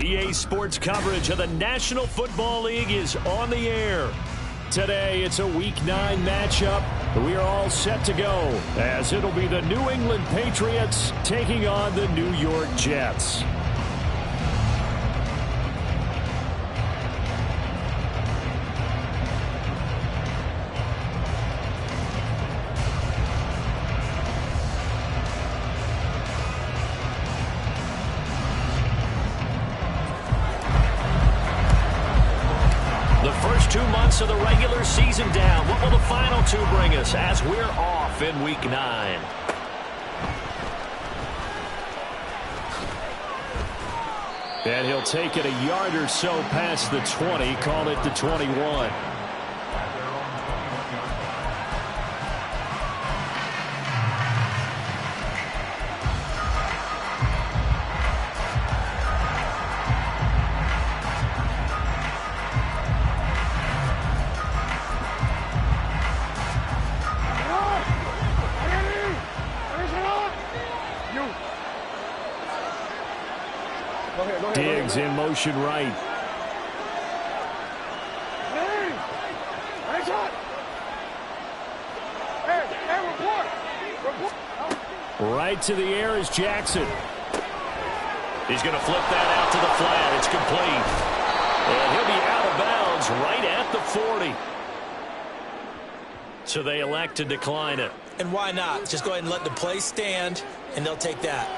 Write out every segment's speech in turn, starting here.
EA Sports coverage of the National Football League is on the air. Today, it's a Week 9 matchup. We are all set to go, as it'll be the New England Patriots taking on the New York Jets. First 2 months of the regular season down. What will the final 2 bring us as we're off in Week 9? And he'll take it a yard or so past the 20, call it the 21. Diggs in motion right. Right to the air is Jackson. He's going to flip that out to the flat. It's complete. And he'll be out of bounds right at the 40. So they elect to decline it. And why not? Just go ahead and let the play stand, and they'll take that.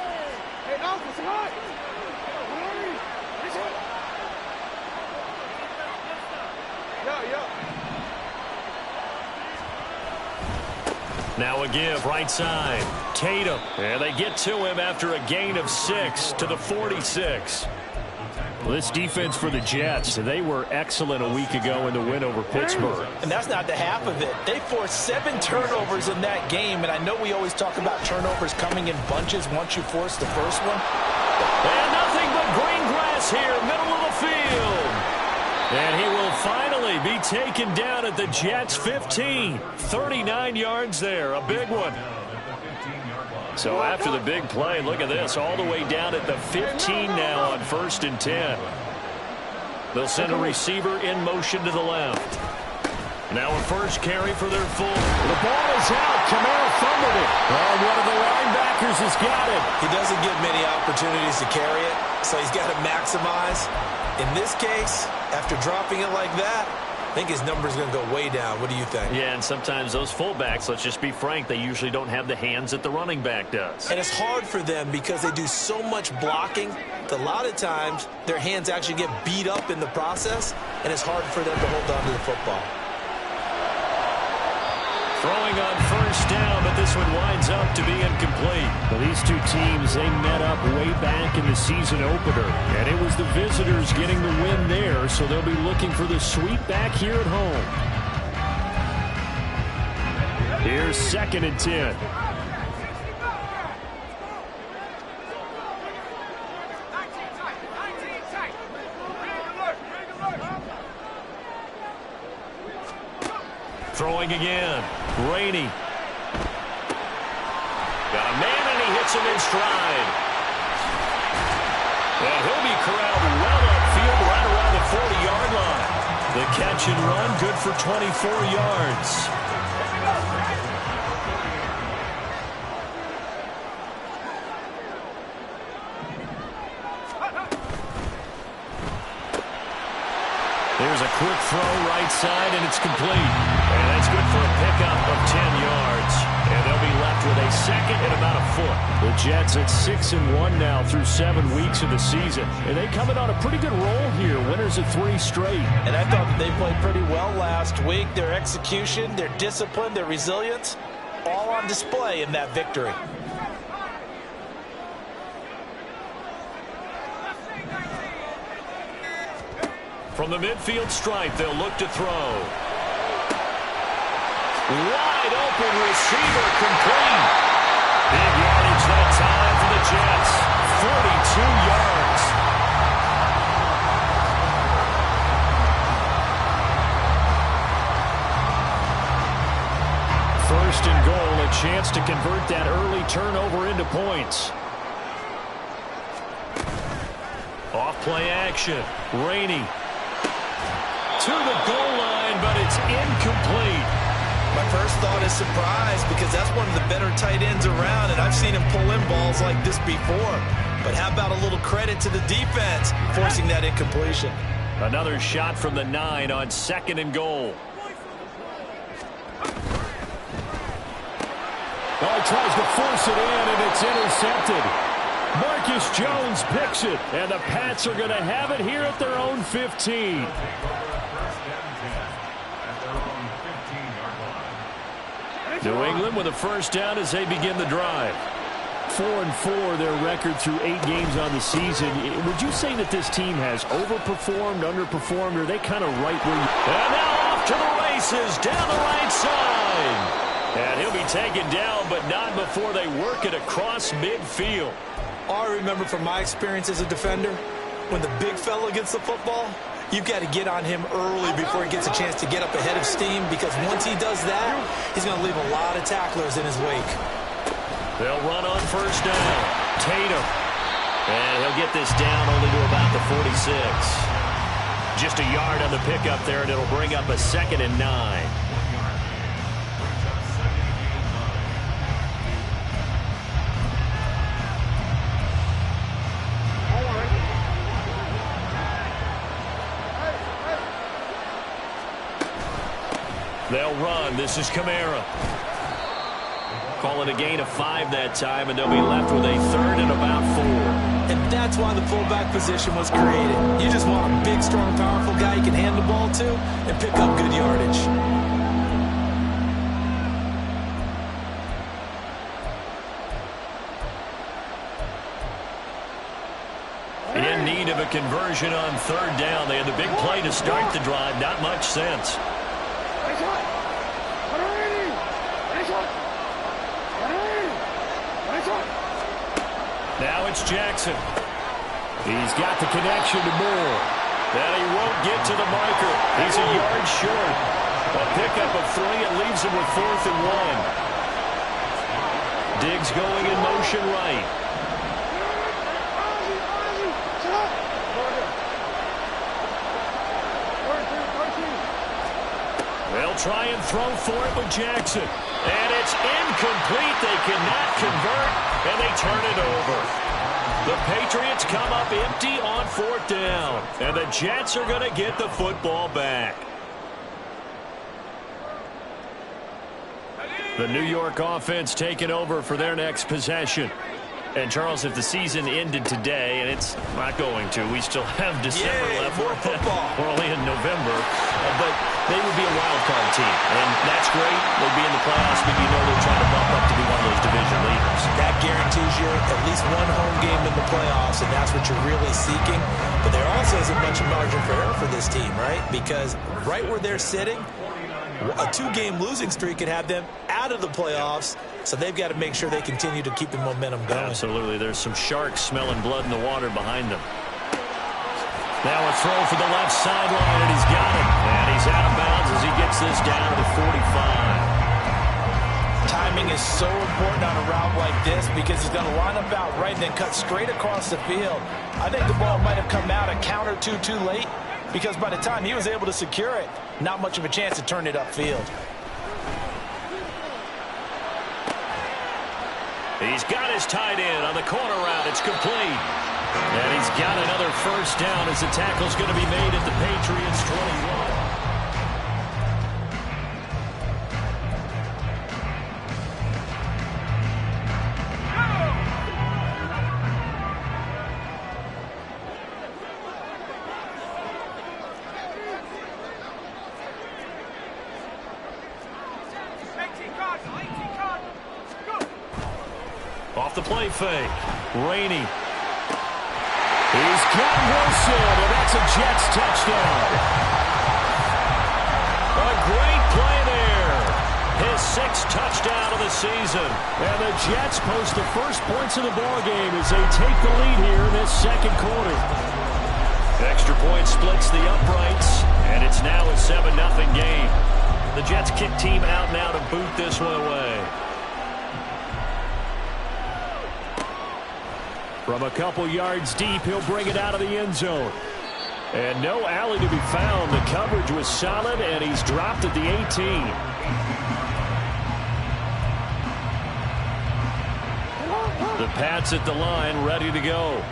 Now a give, right side. Tatum. And they get to him after a gain of 6 to the 46. Well, this defense for the Jets, they were excellent a week ago in the win over Pittsburgh. And that's not the half of it. They forced 7 turnovers in that game, and I know we always talk about turnovers coming in bunches once you force the first one. And nothing but green grass here, middle of the field. And he will finally be taken down at the Jets' 15. 39 yards there, a big one. So after the big play, look at this, all the way down at the 15 now on 1st and 10. They'll send a receiver in motion to the left. Now a first carry for their full. The ball is out. Kamara fumbled it. Oh, one of the linebackers has got it. He doesn't get many opportunities to carry it, so he's got to maximize. In this case, after dropping it like that, I think his number's going to go way down. What do you think? Yeah, and sometimes those fullbacks, let's just be frank, they usually don't have the hands that the running back does. And it's hard for them because they do so much blocking that a lot of times their hands actually get beat up in the process, and it's hard for them to hold on to the football. Throwing on first down, but this one winds up to be incomplete. Well, these two teams, they met up way back in the season opener, and it was the visitors getting the win there, so they'll be looking for the sweep back here at home. Here's 2nd and 10. Throwing again. Rainey. Got a man, and he hits him in stride. And he'll be corralled well upfield right around the 40-yard line. The catch and run, good for 24 yards. There's a quick throw right side, and it's complete. And that's good for a pickup of 10 yards. And they'll be left with a 2nd and about a foot. The Jets at 6-1 now through 7 weeks of the season. And they coming on a pretty good roll here. Winners of 3 straight. And I thought that they played pretty well last week. Their execution, their discipline, their resilience, all on display in that victory. From the midfield stripe, they'll look to throw. Wide open receiver, complete. Big yardage that time for the Jets. 42 yards. First and goal, a chance to convert that early turnover into points. Off play action. Rainey. To the goal line, but it's incomplete. My first thought is surprise because that's one of the better tight ends around, and I've seen him pull in balls like this before. But how about a little credit to the defense forcing that incompletion? Another shot from the 9 on 2nd and goal. Oh, he tries to force it in, and it's intercepted. Marcus Jones picks it, and the Pats are going to have it here at their own 15. New England with a first down as they begin the drive. 4-4 their record through 8 games on the season. Would you say that this team has overperformed, underperformed, or are they kind of right where you... And now off to the races down the right side. And he'll be taken down, but not before they work it across midfield. All I remember from my experience as a defender, when the big fella gets the football, you've got to get on him early before he gets a chance to get up ahead of steam, because once he does that, he's going to leave a lot of tacklers in his wake. They'll run on first down. Tatum. And he'll get this down only to about the 46. Just a yard on the pickup there, and it'll bring up a 2nd and 9. They'll run. This is Kamara. Call it a gain of 5 that time, and they'll be left with a 3rd and about 4. And that's why the fullback position was created. You just want a big, strong, powerful guy you can hand the ball to and pick up good yardage. In need of a conversion on 3rd down. They had the big play to start the drive. Not much sense. Now it's Jackson. He's got the connection to Moore. And he won't get to the marker. He's a yard short. A pickup of 3. It leaves him with 4th and 1. Diggs going in motion right. They'll try and throw for it with Jackson. And it's incomplete. They cannot convert, and they turn it over. The Patriots come up empty on 4th down, and the Jets are going to get the football back. The New York offense taking over for their next possession. And, Charles, if the season ended today, and it's not going to, we still have December left. More football. We're only in November. But they would be a wild card team. And that's great. They'd be in the playoffs, but you know they're trying to bump up to be one of those division leaders. That guarantees you at least one home game in the playoffs, and that's what you're really seeking. But there also isn't much margin for error for this team, right? Because right where they're sitting, a 2-game losing streak could have them out of the playoffs. So they've got to make sure they continue to keep the momentum going. Absolutely. There's some sharks smelling blood in the water behind them. Now a throw for the left sideline, and he's got it. And he's out of bounds as he gets this down to the 45. Timing is so important on a route like this because he's going to line up out right and then cut straight across the field. I think the ball might have come out a count or two too late because by the time he was able to secure it, not much of a chance to turn it upfield. He's got his tight end on the corner route. It's complete. And he's got another first down as the tackle's going to be made at the Patriots' 21. Off the play fake. Rainey. He's got Wilson, and that's a Jets touchdown. A great play there. His 6th touchdown of the season. And the Jets post the first points of the ballgame as they take the lead here in this 2nd quarter. Extra point splits the uprights, and it's now a 7-0 game. The Jets kick team out now to boot this one away. From a couple yards deep, he'll bring it out of the end zone. And no alley to be found. The coverage was solid, and he's dropped at the 18. The Pats at the line, ready to go.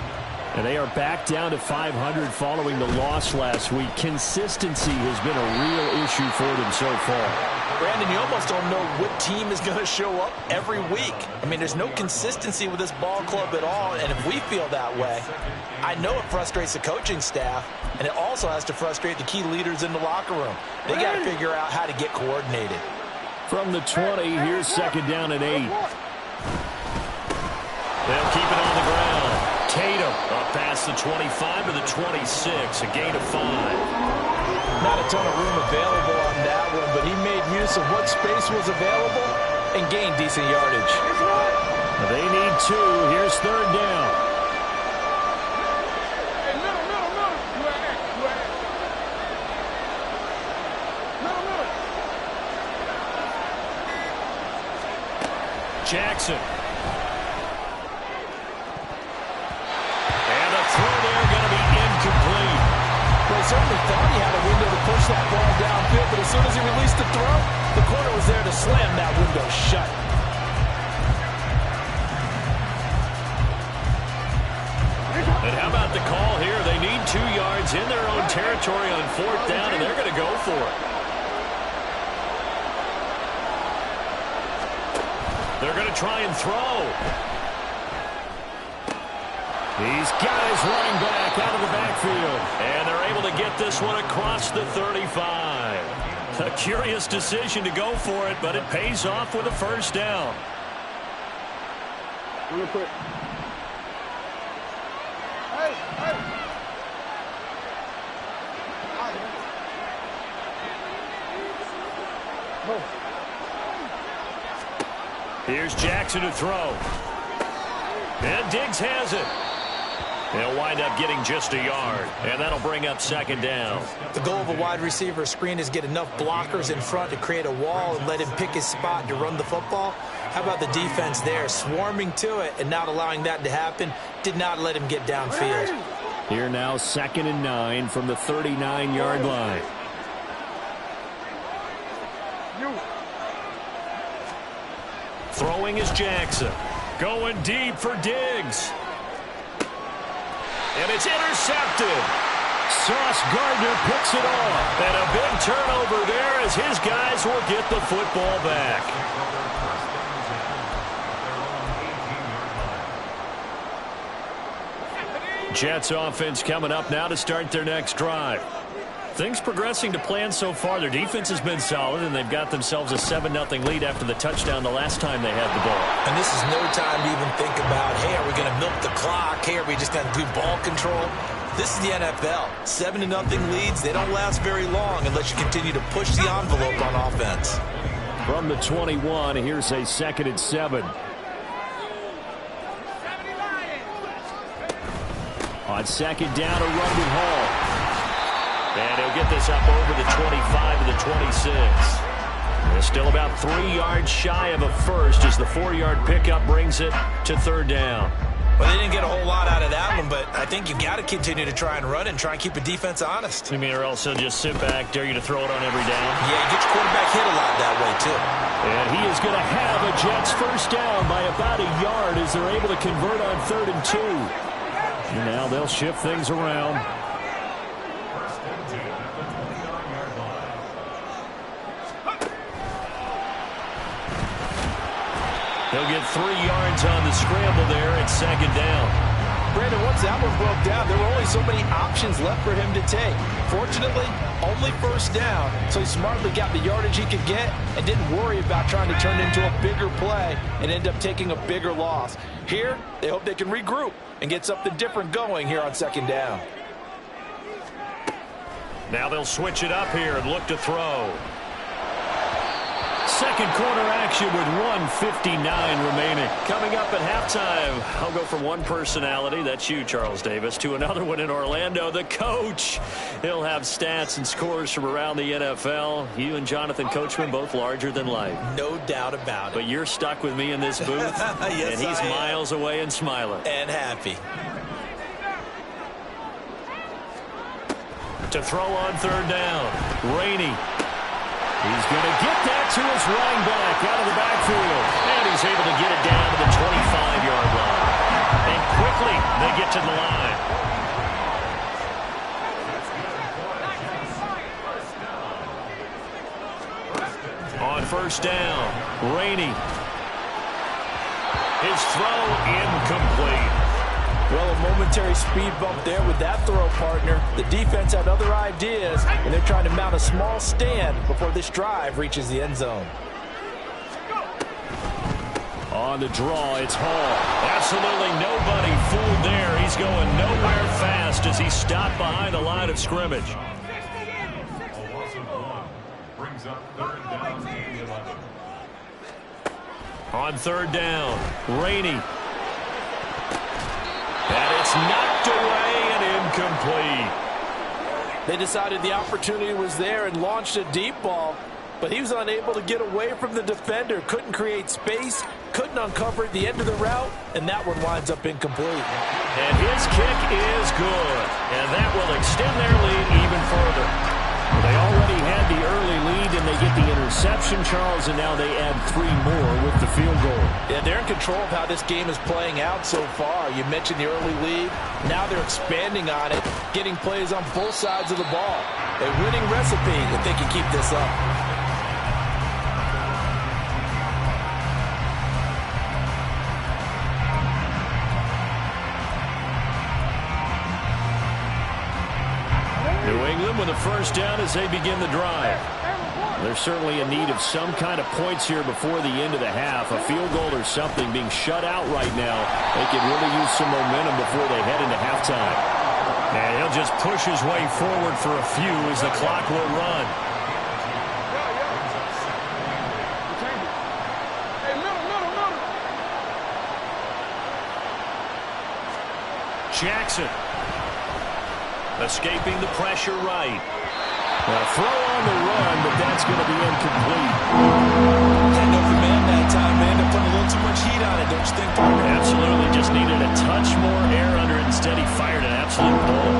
And they are back down to 500 following the loss last week. Consistency has been a real issue for them so far. Brandon, you almost don't know what team is going to show up every week. I mean, there's no consistency with this ball club at all, and if we feel that way, I know it frustrates the coaching staff, and it also has to frustrate the key leaders in the locker room. They got to figure out how to get coordinated. From the 20, here's second down and 8. They'll keep it on the ground. Tatum up past the 25 to the 26, a gain of 5. Not a ton of room available on that one, but he made use of what space was available and gained decent yardage. They need 2. Here's third down. Jackson. And a throw there going to be incomplete. Well, he certainly thought he had a window to push that ball downfield, but as soon as he released the throw, the corner was there to slam that window shut. And how about the call here? They need 2 yards in their own territory on fourth down, and they're going to go for it. They're going to try and throw. He's got his running back out of the backfield. And they're able to get this one across the 35. A curious decision to go for it, but it pays off with a first down. Here's Jackson to throw. And Diggs has it. They'll wind up getting just a yard, and that'll bring up second down. The goal of a wide receiver screen is get enough blockers in front to create a wall and let him pick his spot to run the football. How about the defense there, swarming to it and not allowing that to happen? Did not let him get downfield. Here now, 2nd and 9 from the 39-yard line. Throwing is Jackson. Going deep for Diggs. And it's intercepted. Sauce Gardner picks it off. And a big turnover there as his guys will get the football back. Jets offense coming up now to start their next drive. Things progressing to plan so far. Their defense has been solid, and they've got themselves a 7-0 lead after the touchdown the last time they had the ball. And this is no time to even think about, hey, are we going to milk the clock? Hey, are we just going to do ball control? This is the NFL. 7-0 leads, they don't last very long unless you continue to push the envelope on offense. From the 21, here's a 2nd and 7. On second down, a run with Hall. And he'll get this up over the 25 to the 26. They're still about 3 yards shy of a first as the 4-yard pickup brings it to third down. Well, they didn't get a whole lot out of that one, but I think you've got to continue to try and run and try and keep a defense honest. You mean, or else they'll just sit back, dare you to throw it on every down? Yeah, you get your quarterback hit a lot that way, too. And he is going to have a Jets first down by about a yard as they're able to convert on 3rd and 2. And now they'll shift things around. He'll get 3 yards on the scramble there at second down. Brandon, once that one broke down, there were only so many options left for him to take. Fortunately, only first down, so he smartly got the yardage he could get and didn't worry about trying to turn it into a bigger play and end up taking a bigger loss. Here, they hope they can regroup and get something different going here on second down. Now they'll switch it up here and look to throw. second quarter action with 1:59 remaining. Coming up at halftime, I'll go from one personality, that's you, Charles Davis, to another one in Orlando, the coach. He'll have stats and scores from around the NFL. You and Jonathan Coachman both larger than life. No doubt about it. But you're stuck with me in this booth, yes, and he's miles away and smiling. And happy. To throw on third down, Rainey. He's going to get that to his running back out of the backfield. And he's able to get it down to the 25-yard line. And quickly, they get to the line. On first down, Rainey. His throw incomplete. Well, a momentary speed bump there with that throw, partner. The defense had other ideas, and they're trying to mount a small stand before this drive reaches the end zone. On the draw, it's Hall. Absolutely nobody fooled there. He's going nowhere fast as he stopped behind the line of scrimmage. On third down, Rainey. And it's knocked away and incomplete. They decided the opportunity was there and launched a deep ball, but he was unable to get away from the defender, couldn't create space, couldn't uncover at the end of the route, and that one winds up incomplete. And his kick is good, and that will extend their lead even further. Well, they already had the early lead, and they get the interception, Charles, and now they add 3 more with the field goal. Yeah, they're in control of how this game is playing out so far. You mentioned the early lead. Now they're expanding on it, getting plays on both sides of the ball. A winning recipe if they can keep this up. New England with a first down as they begin the drive. They're certainly in need of some kind of points here before the end of the half. A field goal or something, being shut out right now. They could really use some momentum before they head into halftime. And he'll just push his way forward for a few as the clock will run. Jackson. Escaping the pressure right. A throw on the run, but that's going to be incomplete. Had no command that time, man. They're putting a little too much heat on it, don't you think? Absolutely. Just needed a touch more air under it. Instead, he fired an absolute bullet.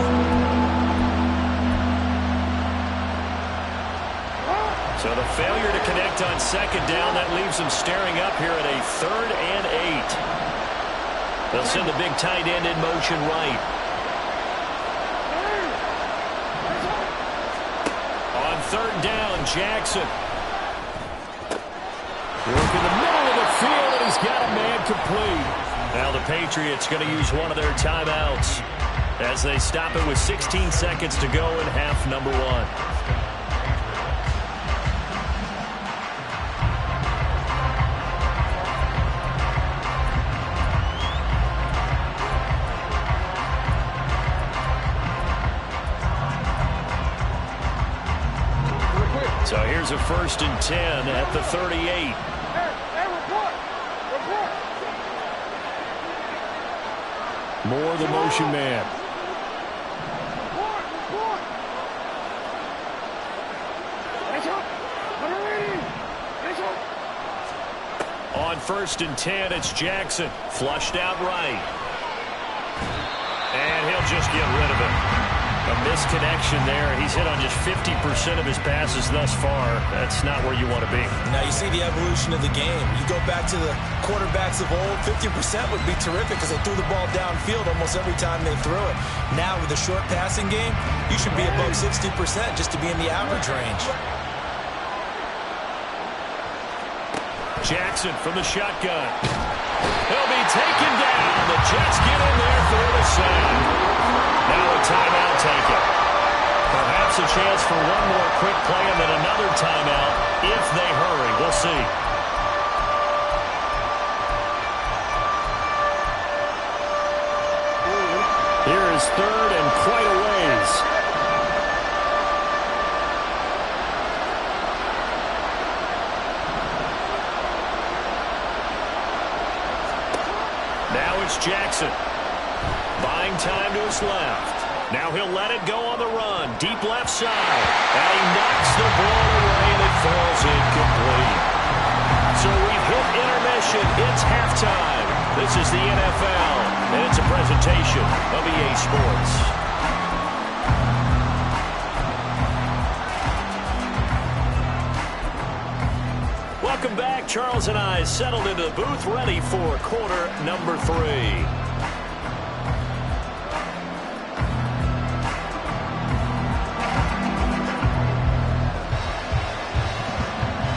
So the failure to connect on second down, that leaves them staring up here at a 3rd and 8. They'll send the big tight end in motion right. Third down, Jackson. Work in the middle of the field, and he's got a man complete. Now the Patriots going to use one of their timeouts as they stop it with 16 seconds to go in half number 1. So here's a 1st and 10 at the 38. Moore, the motion man. On 1st and 10, it's Jackson. Flushed out right. And he'll just get rid of it. A misconnection there. He's hit on just 50% of his passes thus far. That's not where you want to be. Now you see the evolution of the game. You go back to the quarterbacks of old, 50% would be terrific because they threw the ball downfield almost every time they threw it. Now with the short passing game, you should be above 60% just to be in the average range. Jackson from the shotgun. He'll be taken down. The Jets get in there for the sack. Now a timeout taken. Perhaps a chance for one more quick play and then another timeout if they hurry. We'll see. Here is 3rd and quite a ways. It's Jackson. Buying time to his left. Now he'll let it go on the run. Deep left side. And he knocks the ball away, and it falls incomplete. So we've hit intermission. It's halftime. This is the NFL, and it's a presentation of EA Sports. Welcome back. Charles and I settled into the booth, ready for quarter number 3.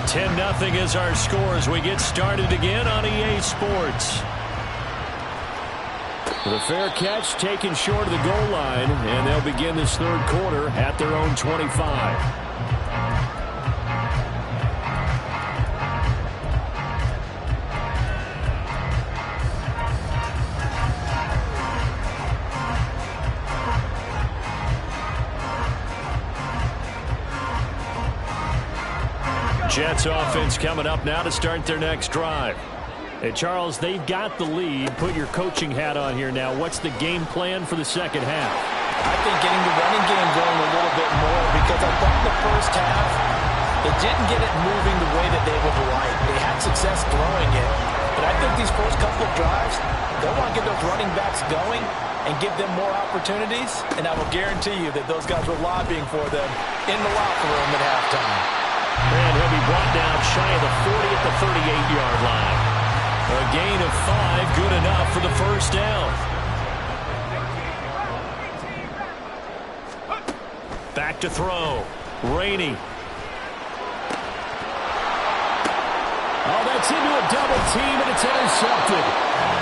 10-0 is our score as we get started again on EA Sports. The fair catch taken short of the goal line, and they'll begin this third quarter at their own 25. Jets offense coming up now to start their next drive. Hey, Charles, they've got the lead. Put your coaching hat on here now. What's the game plan for the second half? I think getting the running game going a little bit more, because I thought the first half, they didn't get it moving the way that they would like. They had success throwing it. But I think these first couple of drives, they'll want to get those running backs going and give them more opportunities. And I will guarantee you that those guys were lobbying for them in the locker room at halftime. And he'll be brought down shy of the 40 at the 38-yard line. A gain of 5, good enough for the first down. Back to throw. Rainey. Oh, that's into a double team, and it's intercepted.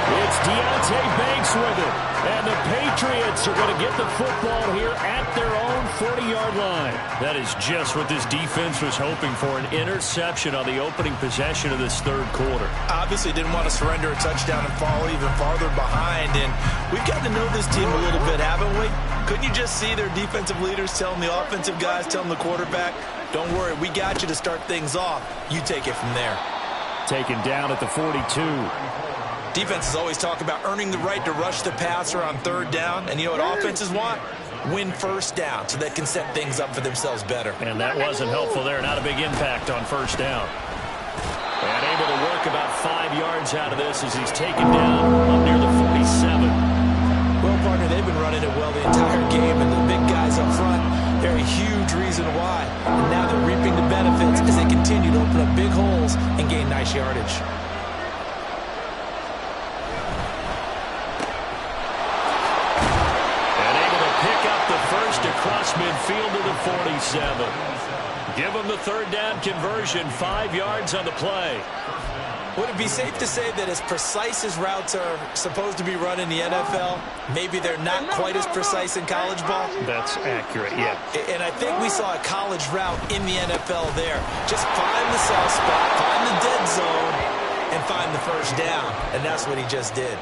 It's Deontay Banks with it. And the Patriots are going to get the football here at their own 40-yard line. That is just what this defense was hoping for, an interception on the opening possession of this third quarter. Obviously didn't want to surrender a touchdown and fall even farther behind. And we've got to know this team a little bit, haven't we? Couldn't you just see their defensive leaders telling the offensive guys, telling the quarterback, don't worry, we got you to start things off. You take it from there. Taken down at the 42. Defenses always talk about earning the right to rush the passer on third down. And you know what offenses want? Win first down so they can set things up for themselves better. And that wasn't helpful there. Not a big impact on first down. And able to work about 5 yards out of this as he's taken down up near the 47. Well, partner, they've been running it well the entire game, and the big guys up front, they're a huge reason why. And now they're reaping the benefits as they continue to open up big holes and gain nice yardage. Across midfield to the 47. Give them the third down conversion, 5 yards on the play. Would it be safe to say that as precise as routes are supposed to be run in the NFL, maybe they're not quite as precise in college ball? That's accurate, yeah. And I think we saw a college route in the NFL there. Just find the soft spot, find the dead zone, and find the first down. And that's what he just did.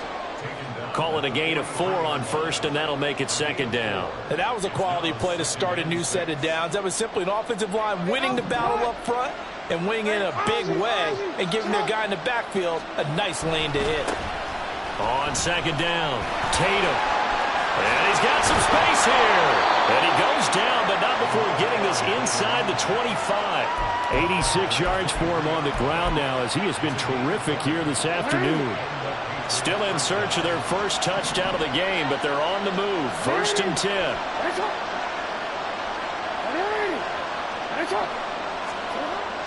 Call it a gain of 4 on first, and that'll make it second down. And that was a quality play to start a new set of downs. That was simply an offensive line winning the battle up front and winning in a big way and giving their guy in the backfield a nice lane to hit. On second down, Tatum. And he's got some space here. And he goes down, but not before getting this inside the 25. 86 yards for him on the ground now as he has been terrific here this afternoon. Still in search of their first touchdown of the game, but they're on the move. 1st and 10.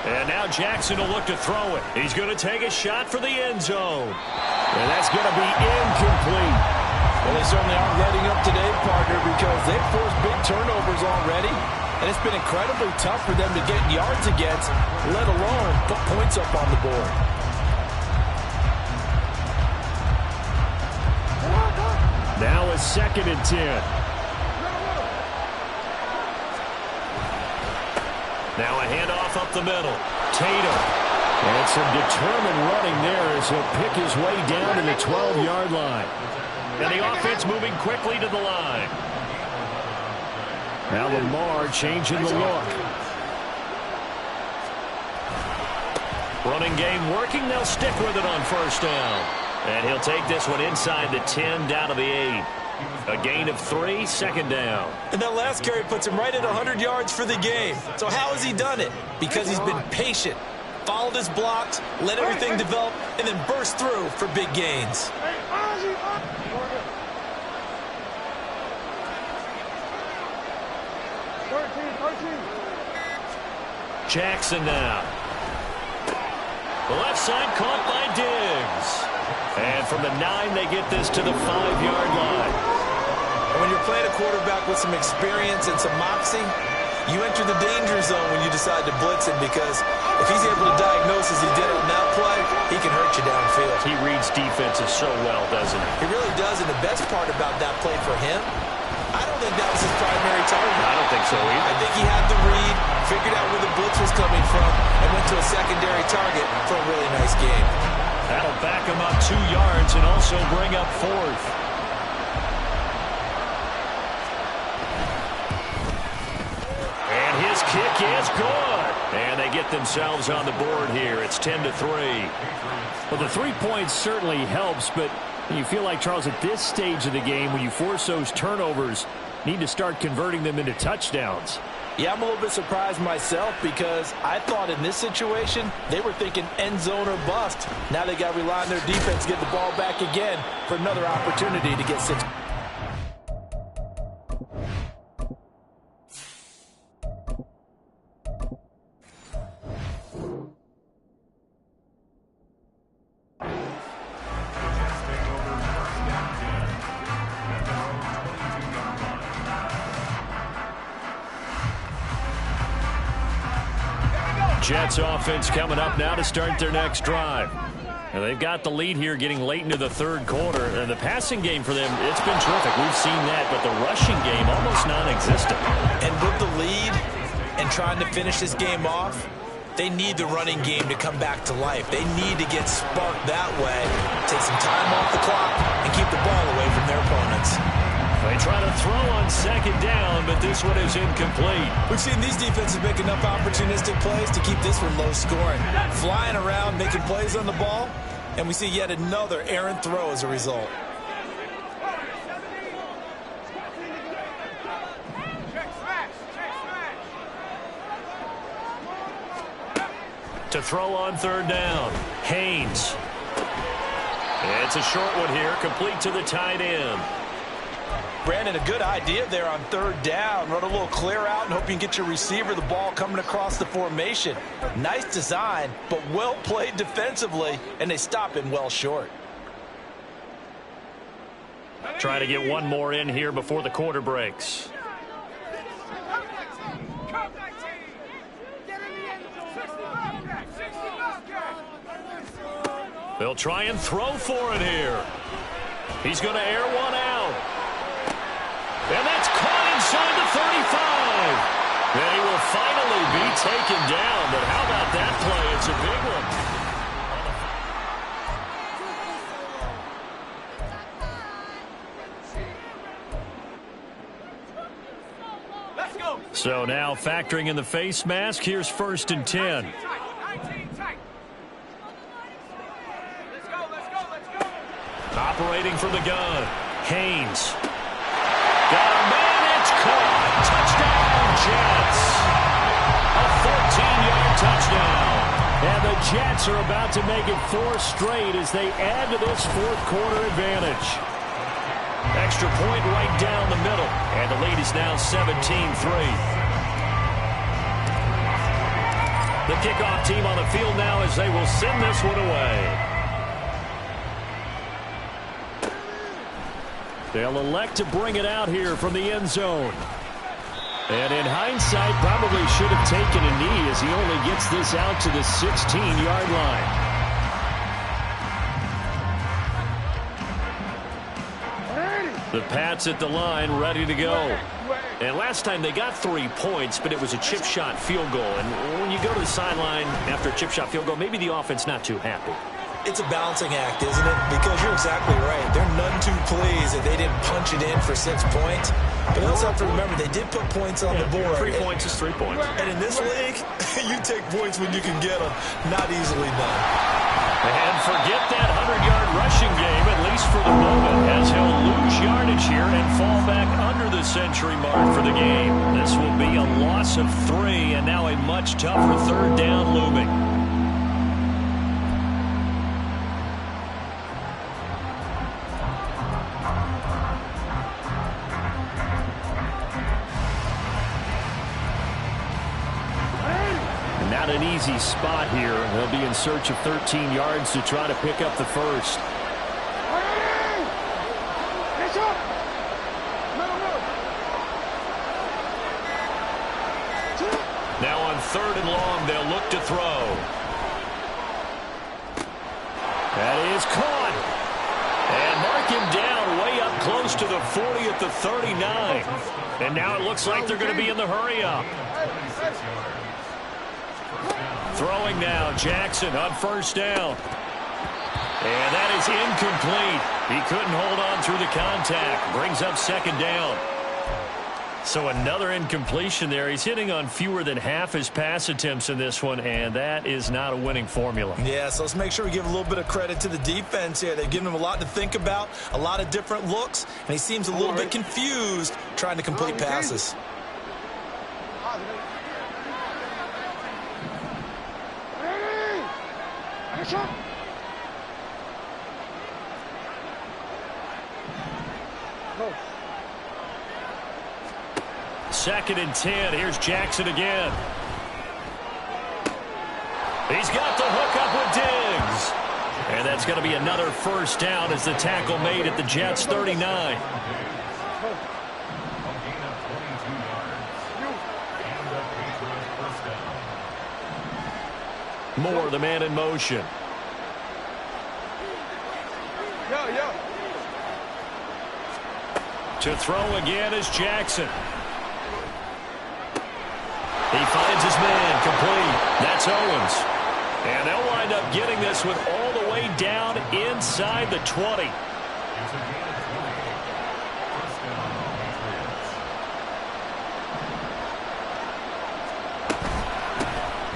And now Jackson will look to throw it. He's going to take a shot for the end zone. And that's going to be incomplete. Well, they certainly aren't letting up today, partner, because they've forced big turnovers already. And it's been incredibly tough for them to get yards against, let alone put points up on the board. Now a 2nd and 10. Now a handoff up the middle. Tatum. And some determined running there as he'll pick his way down to the 12-yard line. And the offense moving quickly to the line. Now Lamar changing the look. Running game working. They'll stick with it on first down. And he'll take this one inside the 10, down to the 8. A gain of 3, second down. And that last carry puts him right at 100 yards for the game. So how has he done it? Because he's been patient, followed his blocks, let everything develop, and then burst through for big gains. Jackson now. The left side caught by Diggs. And from the 9, they get this to the 5-yard line. And when you're playing a quarterback with some experience and some moxie, you enter the danger zone when you decide to blitz him, because if he's able to diagnose as he did on that play, he can hurt you downfield. He reads defenses so well, doesn't he? He really does, and the best part about that play for him, I don't think that was his primary target. I don't think so either. I think he had the read, figured out where the blitz was coming from, and went to a secondary target for a really nice game. That'll back him up 2 yards and also bring up 4th. And his kick is good. And they get themselves on the board here. It's 10-3. Well, the 3 points certainly helps, but you feel like, Charles, at this stage of the game, when you force those turnovers, need to start converting them into touchdowns. Yeah, I'm a little bit surprised myself, because I thought in this situation they were thinking end zone or bust. Now they got to rely on their defense to get the ball back again for another opportunity to get 6. Jets offense coming up now to start their next drive. And they've got the lead here getting late into the 3rd quarter. And the passing game for them, it's been terrific. We've seen that, but the rushing game almost non-existent. And with the lead and trying to finish this game off, they need the running game to come back to life. They need to get sparked that way, take some time off the clock, and keep the ball away from their opponents. They try to throw on 2nd down, but this one is incomplete. We've seen these defenses make enough opportunistic plays to keep this one low scoring. Flying around, making plays on the ball, and we see yet another errant throw as a result. To throw on 3rd down, Haynes. It's a short one here, complete to the tight end. Brandon, a good idea there on 3rd down. Run a little clear out and hope you can get your receiver the ball coming across the formation. Nice design, but well played defensively, and they stop him well short. Try to get one more in here before the quarter breaks. They'll try and throw for it here. He's going to air one out. And that's caught inside the 35. And he will finally be taken down. But how about that play? It's a big one. Let's go. So now factoring in the face mask, here's 1st and 10. Operating from the gun, Haynes. Got a man, it's caught. Touchdown, Jets. A 14-yard touchdown. And the Jets are about to make it 4 straight as they add to this 4th quarter advantage. Extra point right down the middle. And the lead is now 17-3. The kickoff team on the field now as they will send this one away. They'll elect to bring it out here from the end zone. And in hindsight, probably should have taken a knee as he only gets this out to the 16-yard line. The Pats at the line, ready to go. And last time they got 3 points, but it was a chip shot field goal. And when you go to the sideline after a chip shot field goal, maybe the offense not too happy. It's a balancing act, isn't it? Because you're exactly right. They're none too pleased that they didn't punch it in for 6 points. But you also have to remember, they did put points on the board. 3 points is 3 points. And in this league, you take points when you can get them. Not easily done. And forget that 100-yard rushing game, at least for the moment, as he'll lose yardage here and fall back under the century mark for the game. This will be a loss of 3, and now a much tougher third down looming. Not an easy spot here. They'll be in search of 13 yards to try to pick up the first. Now on 3rd and long, they'll look to throw. That is caught. And mark him down way up close to the 40 at the 39. And now it looks like they're going to be in the hurry-up. Throwing now, Jackson on 1st down. And that is incomplete. He couldn't hold on through the contact. Brings up 2nd down. So another incompletion there. He's hitting on fewer than half his pass attempts in this one, and that is not a winning formula. Yeah, so let's make sure we give a little bit of credit to the defense here. They've given him a lot to think about, a lot of different looks, and he seems a little bit confused trying to complete passes. Second and 10. Here's Jackson again. He's got the hook up with Diggs. And that's going to be another 1st down as the tackle made at the Jets' 39. Moore, the man in motion. To throw again is Jackson. He finds his man, complete. That's Owens. And they'll wind up getting this one all the way down inside the 20.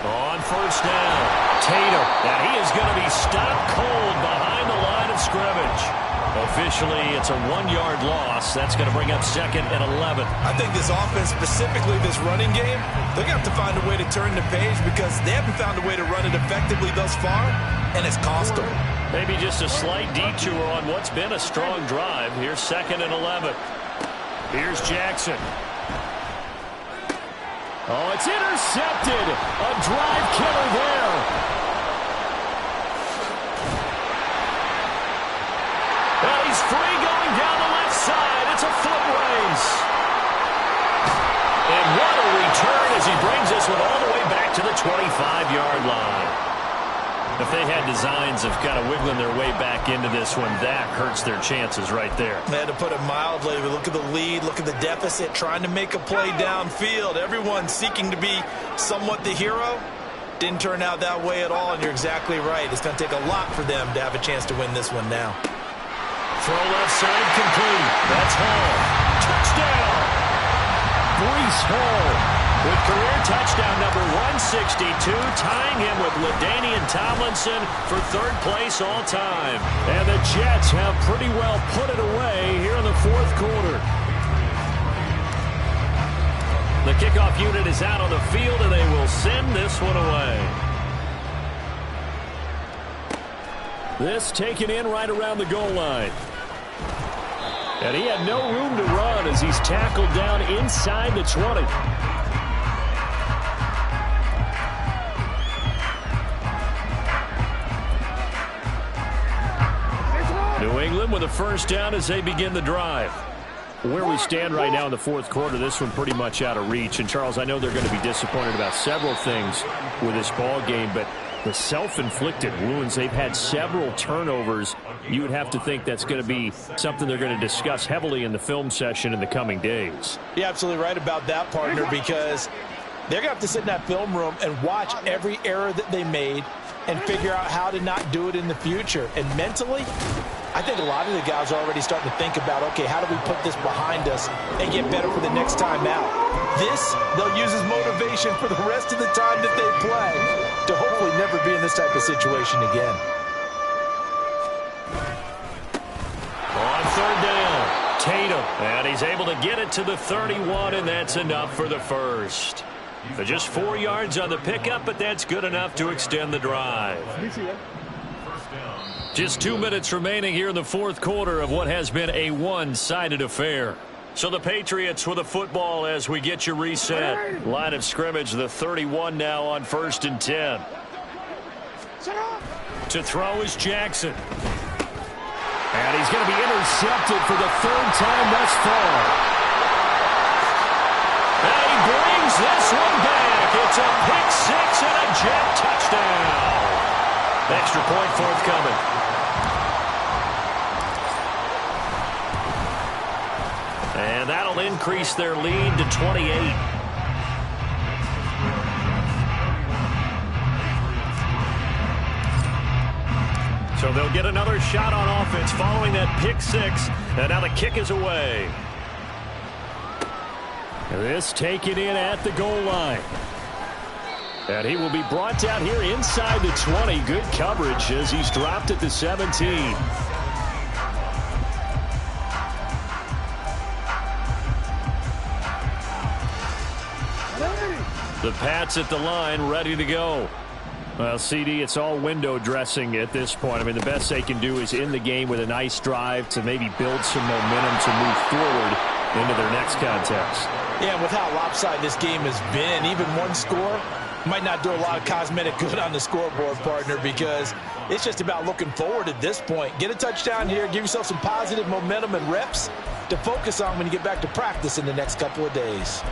On 1st down, Tatum. Now he is going to be stopped cold behind the line of scrimmage. Officially, it's a 1-yard loss. That's going to bring up 2nd and 11. I think this offense, specifically this running game, they're going to have to find a way to turn the page because they haven't found a way to run it effectively thus far, and it's cost them. Maybe just a slight detour on what's been a strong drive. Here's 2nd and 11. Here's Jackson. Oh, it's intercepted. A drive killer there. And he's free going down the left side. It's a foot race. And what a return as he brings this one all the way back to the 25-yard line. If they had designs of kind of wiggling their way back into this one, that hurts their chances right there. They had to put it mildly. Look at the lead, look at the deficit, trying to make a play downfield. Everyone seeking to be somewhat the hero. Didn't turn out that way at all, and you're exactly right. It's going to take a lot for them to have a chance to win this one now. Throw left side complete. That's Hall. Touchdown. Breece Hall with career touchdown number 162, tying him with LaDainian Tomlinson for 3rd place all time. And the Jets have pretty well put it away here in the 4th quarter. The kickoff unit is out on the field, and they will send this one away. This taken in right around the goal line. And he had no room to run as he's tackled down inside the 20. New England with a 1st down as they begin the drive. Where we stand right now in the 4th quarter, this one pretty much out of reach. And, Charles, I know they're going to be disappointed about several things with this ball game, but the self-inflicted wounds, they've had several turnovers. You would have to think that's going to be something they're going to discuss heavily in the film session in the coming days. You're absolutely right about that, partner, because they're going to have to sit in that film room and watch every error that they made and figure out how to not do it in the future. And mentally, I think a lot of the guys are already starting to think about, okay, how do we put this behind us and get better for the next time out? This, they'll use as motivation for the rest of the time that they play to hopefully never be in this type of situation again. Tatum. And he's able to get it to the 31, and that's enough for the first. So just 4 yards on the pickup, but that's good enough to extend the drive. Just 2 minutes remaining here in the fourth quarter of what has been a one-sided affair. So the Patriots with the football as we get you reset. Line of scrimmage, the 31 now on 1st and 10. To throw is Jackson. And he's going to be intercepted for the 3rd time thus far. And he brings this one back. It's a pick six and a Jet touchdown. Extra point forthcoming. And that'll increase their lead to 28. So they'll get another shot on offense following that pick six. And now the kick is away. This taken in at the goal line. And he will be brought down here inside the 20. Good coverage as he's dropped at the 17. The Pats at the line, ready to go. Well, CD, it's all window dressing at this point. I mean, the best they can do is in the game with a nice drive to maybe build some momentum to move forward into their next contest. Yeah, with how lopsided this game has been, even one score might not do a lot of cosmetic good on the scoreboard, partner, because it's just about looking forward at this point. Get a touchdown here, give yourself some positive momentum and reps to focus on when you get back to practice in the next couple of days.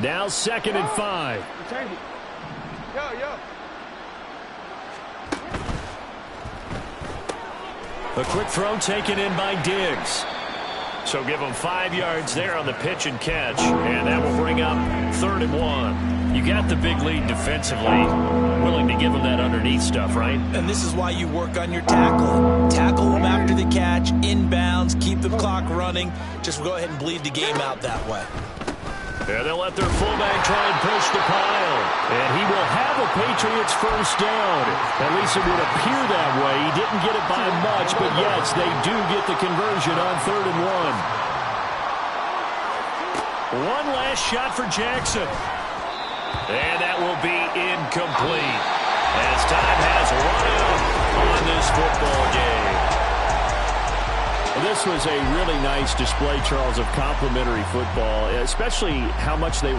Now 2nd and 5. A quick throw taken in by Diggs. So give them 5 yards there on the pitch and catch, and that will bring up 3rd and 1. You got the big lead defensively. Willing to give them that underneath stuff, right? And this is why you work on your tackling. Tackle them after the catch, inbounds, keep the clock running. Just go ahead and bleed the game out that way. And they'll let their fullback try and push the pile. And he will have a Patriots first down. At least it would appear that way. He didn't get it by much, but yes, they do get the conversion on 3rd and 1. One last shot for Jackson. And that will be incomplete. As time has run out on this football game. This was a really nice display, Charles, of complimentary football, especially how much they